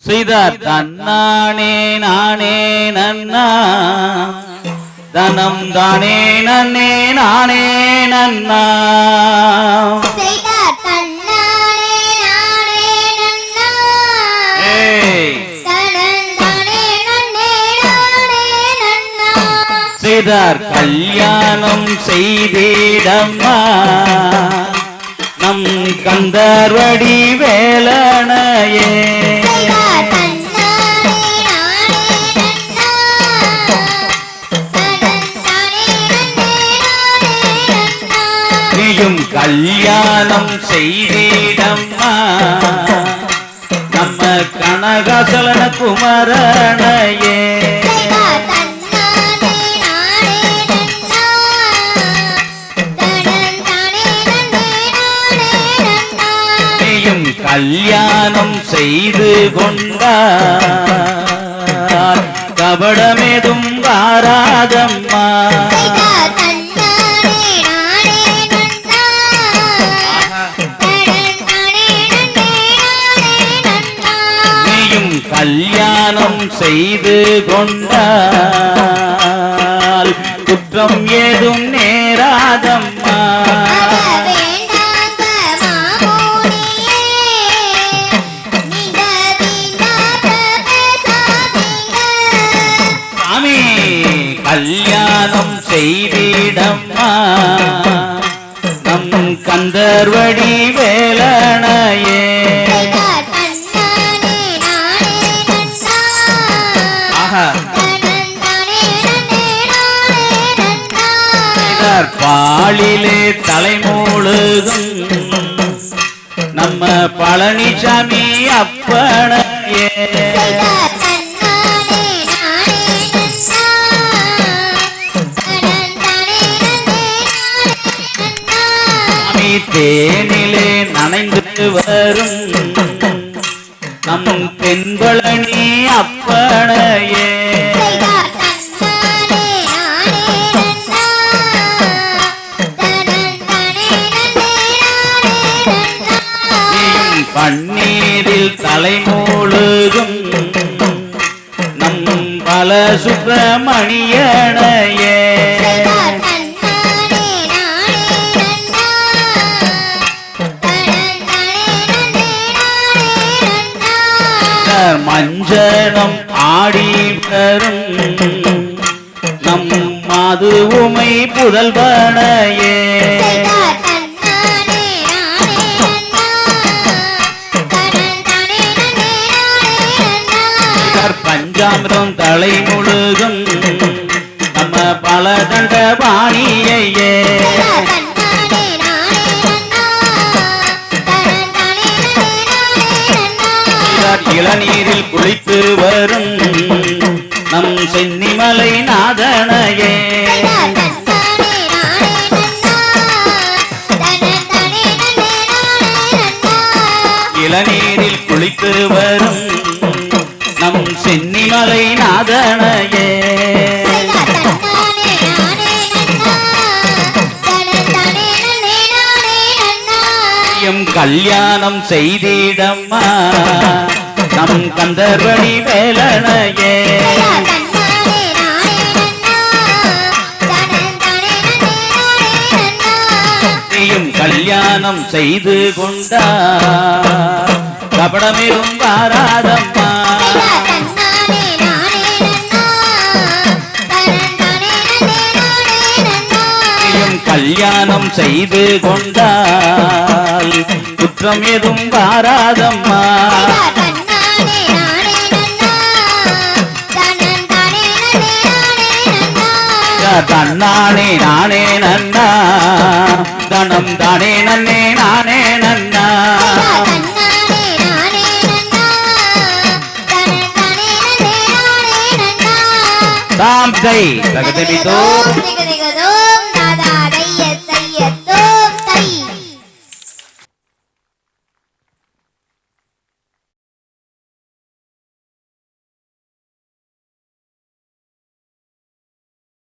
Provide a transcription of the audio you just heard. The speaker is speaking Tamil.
செய்தார் தன்னானே நானே நன்னா தனம் தானே நன்னே நானே நன்னா செய்தார் தன்னானே நானே நன்னா தனம் தானே நன்னே நானே நன்னா செய்தார் கல்யாணம் செய்திடம்மா நம் கந்தர்வடி வேலனையே நீயும் கல்யாணம் செய்திடம்மா நம்ம கனகசலன குமரனையே கல்யாணம் செய்து கொண்டார் கபடமேதும் வாராதம்மா நீயும் கல்யாணம் செய்து கொண்டால் குற்றம் ஏதும் நேராதம்மா கல்யாணம் செய்திடம்மா நம் கந்தர்வடி வேலனையே பாலிலே தலைமூழுகும் நம்ம பழனிசாமி அப்பனையே தேனிலே நனைந்து வரும் நம் தென்பழனி அப்பனையே பன்னீரில் தலைமூழுகும் நம் பல சுப்பிரமணியனையே மஞ்சனம் ஆடி வரும் நம் மாது உமை புதல்வனையே பஞ்சாமிரம் தலை முழுகும் நம்ம பல தண்ட பாணியையே இளநீரில் குளித்து வரும் நம் சென்னிமலை நாதனையே இளநீரில் குளித்து வரும் நம் சென்னிமலை நாதனையே கல்யாணம் செய்திடம்மா நம் கந்தர்வடி வேலனையே நீயும் கல்யாணம் செய்து கொண்டார் கபடமேதும் வாராதம்மா கல்யாணம் செய்து கொண்டால் குற்றம் ஏதும் வாராதம்மா தன்னானே நானே நன்னா தனம் தானே நன்னே நானே நன்னா தாம் கை தகதமிதோ